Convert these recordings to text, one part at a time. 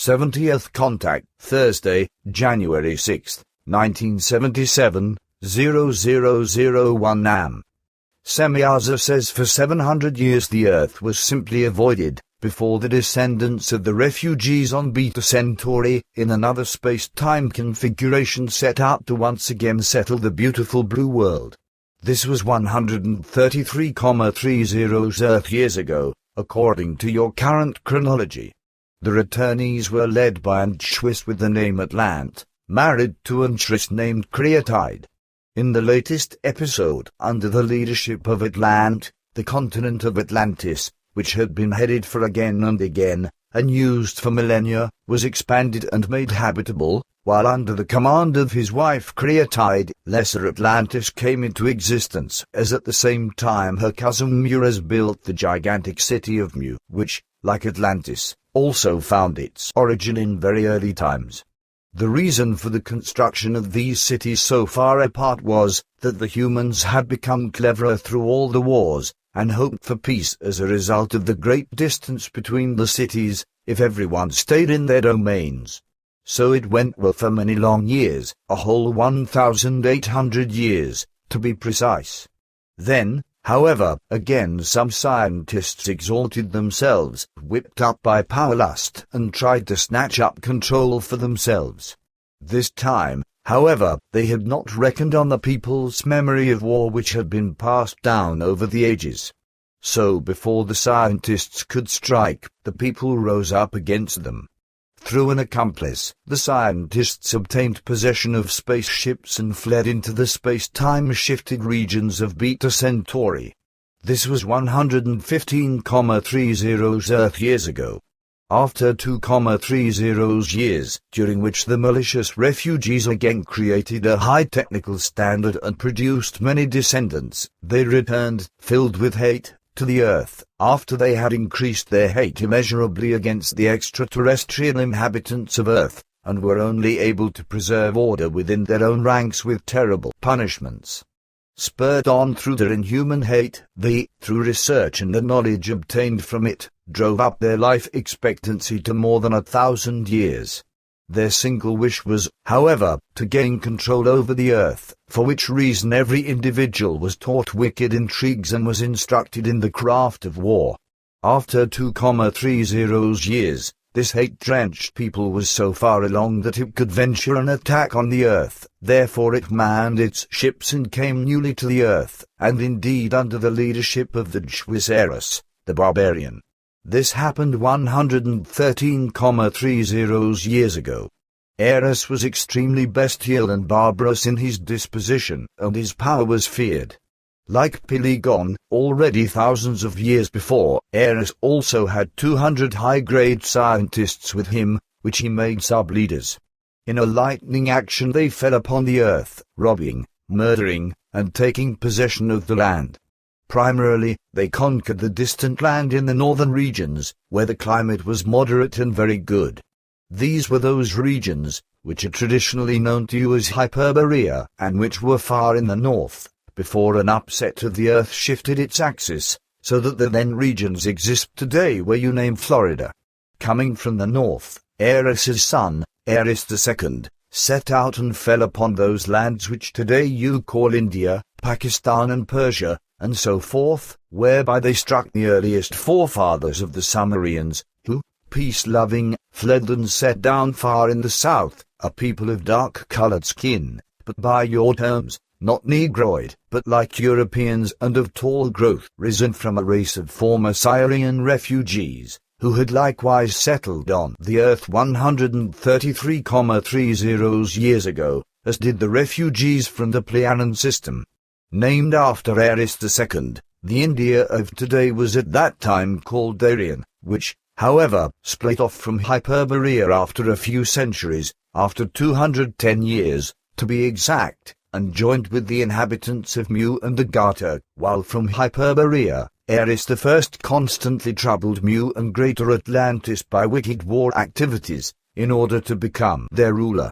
70th contact, Thursday, January 6, 1977, 0001 am. Semjase says for 700 years the Earth was simply avoided, before the descendants of the refugees on Beta Centauri, in another space-time configuration, set out to once again settle the beautiful blue world. This was 133,30 Earth years ago, according to your current chronology. The returnees were led by an Swiss with the name Atlant, married to an Swiss named Creatide. In the latest episode, under the leadership of Atlant, the continent of Atlantis, which had been headed for again and again, and used for millennia, was expanded and made habitable, while under the command of his wife Creatide, Lesser Atlantis came into existence, as at the same time her cousin Meier built the gigantic city of Mu, which, like Atlantis, also found its origin in very early times. The reason for the construction of these cities so far apart was that the humans had become cleverer through all the wars, and hoped for peace as a result of the great distance between the cities, if everyone stayed in their domains. So it went well for many long years, a whole 1,800 years, to be precise. Then, however, again some scientists exalted themselves, whipped up by power lust, and tried to snatch up control for themselves. This time, however, they had not reckoned on the people's memory of war which had been passed down over the ages. So before the scientists could strike, the people rose up against them. Through an accomplice, the scientists obtained possession of spaceships and fled into the space-time shifted regions of Beta Centauri. This was 115,30 Earth years ago. After 2,30 years, during which the malicious refugees again created a high technical standard and produced many descendants, they returned, filled with hate, to the Earth, after they had increased their hate immeasurably against the extraterrestrial inhabitants of Earth, and were only able to preserve order within their own ranks with terrible punishments. Spurred on through their inhuman hate, they, through research and the knowledge obtained from it, drove up their life expectancy to more than 1,000 years. Their single wish was, however, to gain control over the Earth, for which reason every individual was taught wicked intrigues and was instructed in the craft of war. After 2,30 years, this hate-drenched people was so far along that it could venture an attack on the Earth, therefore it manned its ships and came newly to the Earth, and indeed under the leadership of the Swiss Eris, the barbarian. This happened 113,30 years ago. Eris was extremely bestial and barbarous in his disposition, and his power was feared. Like Pelegon, already thousands of years before, Eris also had 200 high-grade scientists with him, which he made sub-leaders. In a lightning action they fell upon the Earth, robbing, murdering, and taking possession of the land. Primarily, they conquered the distant land in the northern regions, where the climate was moderate and very good. These were those regions, which are traditionally known to you as Hyperborea, and which were far in the north, before an upset of the Earth shifted its axis, so that the then regions exist today where you name Florida. Coming from the north, Eris's son, Eris II, set out and fell upon those lands which today you call India, Pakistan and Persia, and so forth, whereby they struck the earliest forefathers of the Sumerians, who, peace-loving, fled and set down far in the south, a people of dark-colored skin, but by your terms, not Negroid, but like Europeans and of tall growth, risen from a race of former Aryan refugees, who had likewise settled on the Earth 133,30 years ago, as did the refugees from the Pleiadian system. Named after Eris II, the India of today was at that time called Aryan, which, however, split off from Hyperborea after a few centuries, after 210 years, to be exact, and joined with the inhabitants of Mu and Agartha, while from Hyperborea, Eris I constantly troubled Mu and Greater Atlantis by wicked war activities, in order to become their ruler.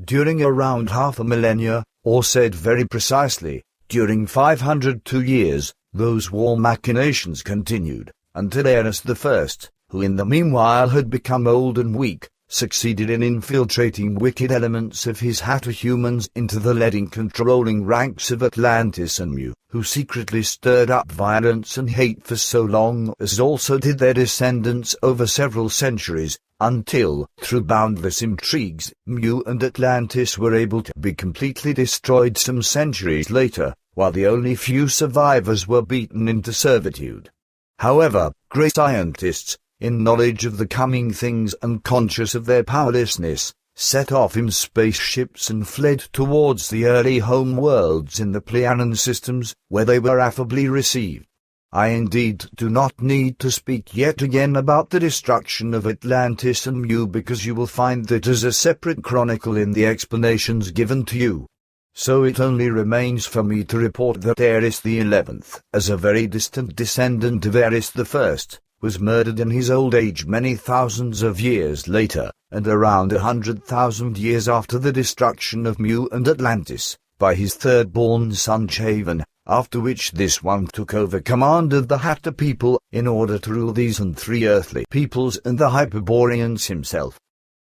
During around half a millennia, or said very precisely, during 502 years, those war machinations continued, until Eris I, who in the meanwhile had become old and weak, succeeded in infiltrating wicked elements of his Hatter humans into the leading controlling ranks of Atlantis and Mu, who secretly stirred up violence and hate for so long, as also did their descendants over several centuries, until, through boundless intrigues, Mu and Atlantis were able to be completely destroyed some centuries later, while the only few survivors were beaten into servitude. However, great scientists, in knowledge of the coming things and conscious of their powerlessness, set off in spaceships and fled towards the early home worlds in the Lyran systems, where they were affably received. I indeed do not need to speak yet again about the destruction of Atlantis and Mu, because you will find that as a separate chronicle in the explanations given to you. So it only remains for me to report that Ares the 11th, as a very distant descendant of Ares the 1st, was murdered in his old age many thousands of years later, and around 100,000 years after the destruction of Mu and Atlantis, by his third-born son Javan, after which this one took over command of the Hatter people, in order to rule these and three earthly peoples and the Hyperboreans himself.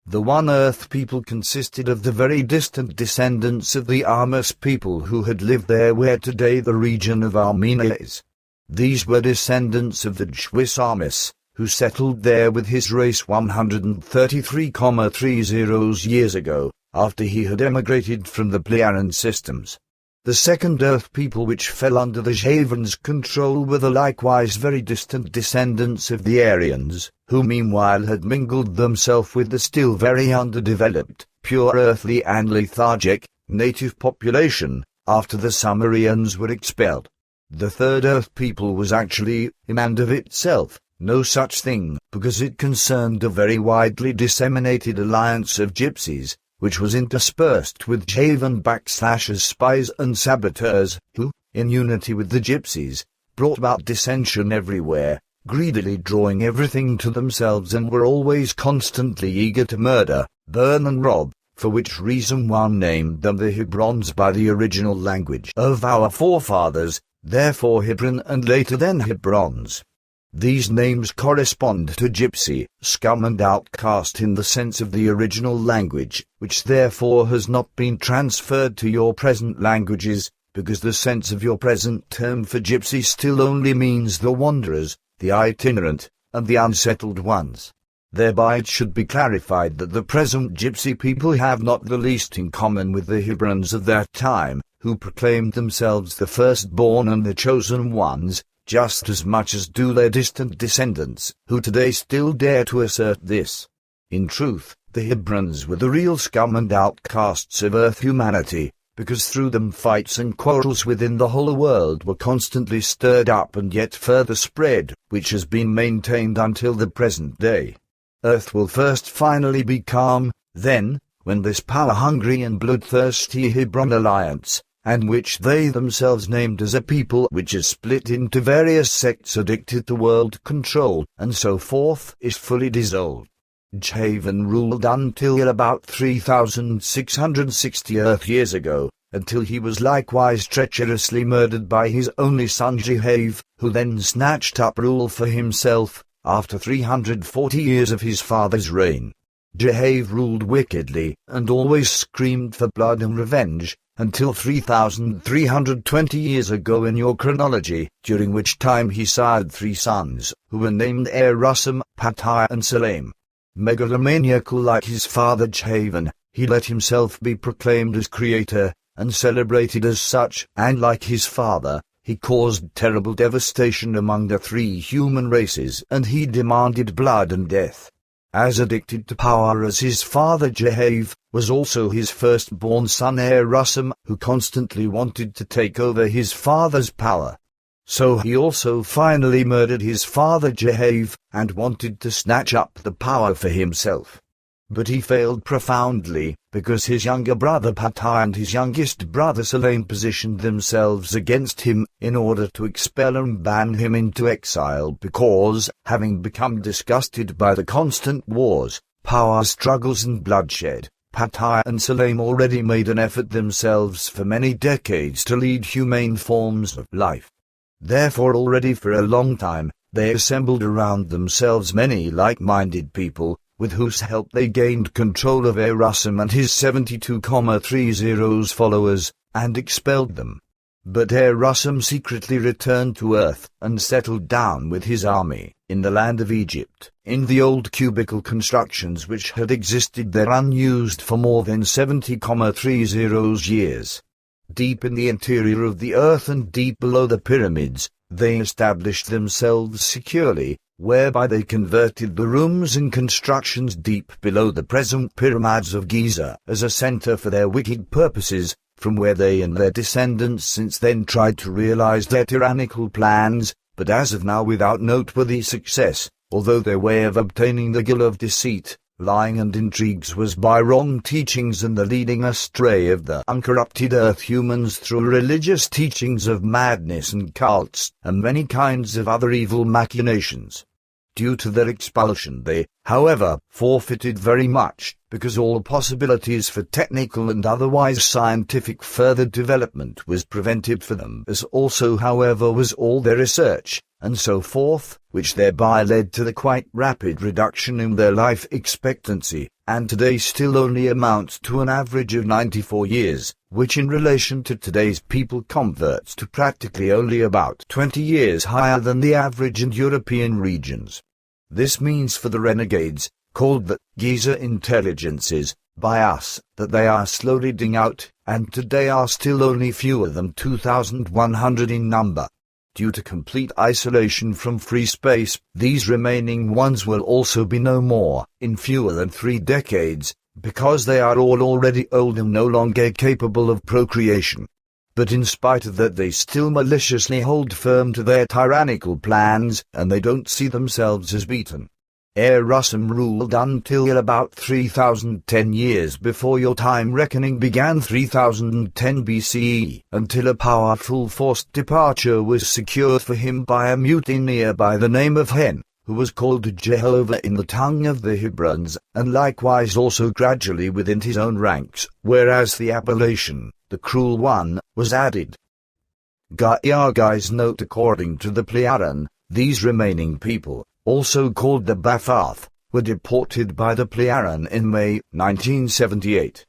The one Earth people consisted of the very distant descendants of the Armus people who had lived there where today the region of Armenia is. These were descendants of the Swiss Armus, who settled there with his race 133,30 years ago, after he had emigrated from the Lyran systems. The second Earth people which fell under the Javan's control were the likewise very distant descendants of the Aryans, who meanwhile had mingled themselves with the still very underdeveloped, pure earthly and lethargic, native population, after the Sumerians were expelled. The third Earth people was actually, in and of itself, no such thing, because it concerned a very widely disseminated alliance of gypsies, which was interspersed with Javan / spies and saboteurs, who, in unity with the gypsies, brought about dissension everywhere, greedily drawing everything to themselves, and were always constantly eager to murder, burn and rob, for which reason one named them the Hebrons by the original language of our forefathers, therefore Hebron and later then Hebrons. These names correspond to gypsy, scum and outcast in the sense of the original language, which therefore has not been transferred to your present languages, because the sense of your present term for gypsy still only means the wanderers, the itinerant, and the unsettled ones. Thereby it should be clarified that the present gypsy people have not the least in common with the Hebrons of that time, who proclaimed themselves the firstborn and the chosen ones, just as much as do their distant descendants, who today still dare to assert this. In truth, the Hebrons were the real scum and outcasts of earth humanity, because through them fights and quarrels within the whole world were constantly stirred up and yet further spread, which has been maintained until the present day. Earth will first finally be calm, then, when this power-hungry and bloodthirsty Hebron alliance, and which they themselves named as a people which is split into various sects addicted to world control, and so forth, is fully dissolved. Javan ruled until about 3,660 Earth years ago, until he was likewise treacherously murdered by his only son Jehave, who then snatched up rule for himself, after 340 years of his father's reign. Jehave ruled wickedly, and always screamed for blood and revenge, until 3,320 years ago in your chronology, during which time he sired three sons, who were named Rusum, Patai and Salam. Megalomaniacal like his father Javan, he let himself be proclaimed as creator, and celebrated as such, and like his father, he caused terrible devastation among the three human races, and he demanded blood and death. As addicted to power as his father Jehave, was also his firstborn son Rusum, who constantly wanted to take over his father's power. So he also finally murdered his father Jehave, and wanted to snatch up the power for himself. But he failed profoundly, because his younger brother Patai and his youngest brother Salam positioned themselves against him, in order to expel and ban him into exile, because, having become disgusted by the constant wars, power struggles and bloodshed, Patai and Salam already made an effort themselves for many decades to lead humane forms of life. Therefore already for a long time, they assembled around themselves many like-minded people, with whose help they gained control of Erasum and his 72,30 followers, and expelled them. But Erasum secretly returned to Earth and settled down with his army in the land of Egypt, in the old cubicle constructions which had existed there unused for more than 70,30 years. Deep in the interior of the Earth and deep below the pyramids, they established themselves securely, whereby they converted the rooms and constructions deep below the present pyramids of Giza as a center for their wicked purposes, from where they and their descendants since then tried to realize their tyrannical plans, but as of now without noteworthy success, although their way of obtaining the gill of deceit, lying and intrigues was by wrong teachings and the leading astray of the uncorrupted earth humans through religious teachings of madness and cults, and many kinds of other evil machinations. Due to their expulsion they, however, forfeited very much, because all possibilities for technical and otherwise scientific further development was prevented for them, as also however was all their research, and so forth, which thereby led to the quite rapid reduction in their life expectancy, and today still only amounts to an average of 94 years, which in relation to today's people converts to practically only about 20 years higher than the average in European regions. This means for the renegades, called the Giza intelligences, by us, that they are slowly dying out, and today are still only fewer than 2,100 in number. Due to complete isolation from free space, these remaining ones will also be no more, in fewer than 3 decades, because they are all already old and no longer capable of procreation. But in spite of that they still maliciously hold firm to their tyrannical plans, and they don't see themselves as beaten. Erasum ruled until about 3010 years before your time reckoning began 3010 BCE, until a powerful forced departure was secured for him by a mutineer by the name of Hen, who was called Jehovah in the tongue of the Hebrans, and likewise also gradually within his own ranks, whereas the appellation, the Cruel One, was added. Guy's note according to the Lyran, these remaining people, also called the Bafath, were deported by the Lyran in May 1978.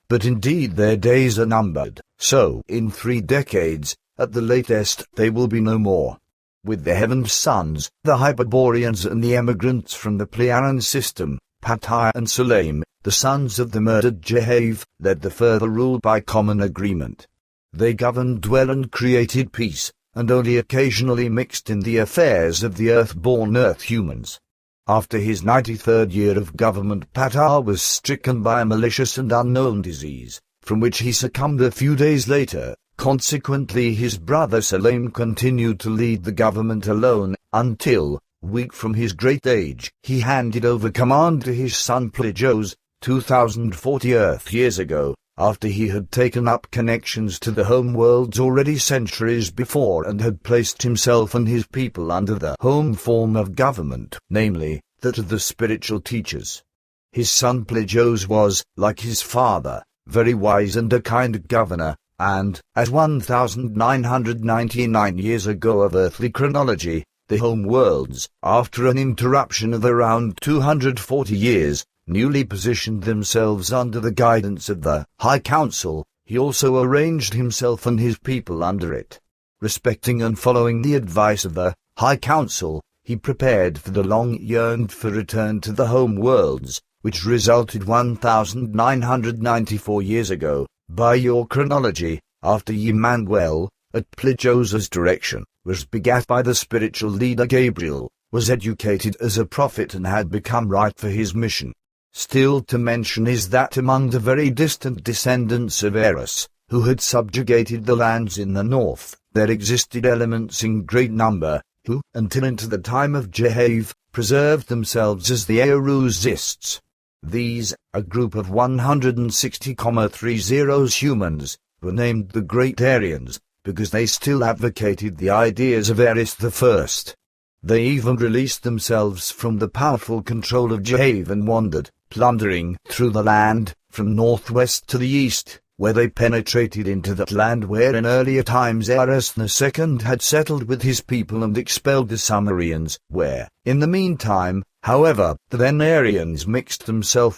But indeed their days are numbered, so in 3 decades, at the latest, they will be no more. With the Heaven's Sons, the Hyperboreans and the emigrants from the Lyran system, Patai and Sulaim, the sons of the murdered Jehav, led the further rule by common agreement. They governed well and created peace, and only occasionally mixed in the affairs of the earth-born earth humans. After his 93rd year of government, Patar was stricken by a malicious and unknown disease, from which he succumbed a few days later. Consequently his brother Sulaim continued to lead the government alone, until, weak from his great age, he handed over command to his son Plegos, 2040 Earth years ago, after he had taken up connections to the home worlds already centuries before and had placed himself and his people under the home form of government, namely, that of the spiritual teachers. His son Plegos was, like his father, very wise and a kind governor, and, as 1999 years ago of earthly chronology, the home worlds, after an interruption of around 240 years, newly positioned themselves under the guidance of the High Council. He also arranged himself and his people under it. Respecting and following the advice of the High Council, he prepared for the long-yearned-for return to the home worlds, which resulted 1994 years ago, by your chronology, after Emmanuel, at Plegos's direction, was begat by the spiritual leader Gabriel, was educated as a prophet and had become ripe for his mission. Still to mention is that among the very distant descendants of Eros, who had subjugated the lands in the north, there existed elements in great number, who, until into the time of Jehav, preserved themselves as the Aerusists. These, a group of 160,30 humans, were named the Great Aryans, because they still advocated the ideas of Eris I. They even released themselves from the powerful control of Jehav and wandered, plundering, through the land, from northwest to the east, where they penetrated into that land where in earlier times Eris II had settled with his people and expelled the Sumerians, where, in the meantime, However, the then Aryans mixed themselves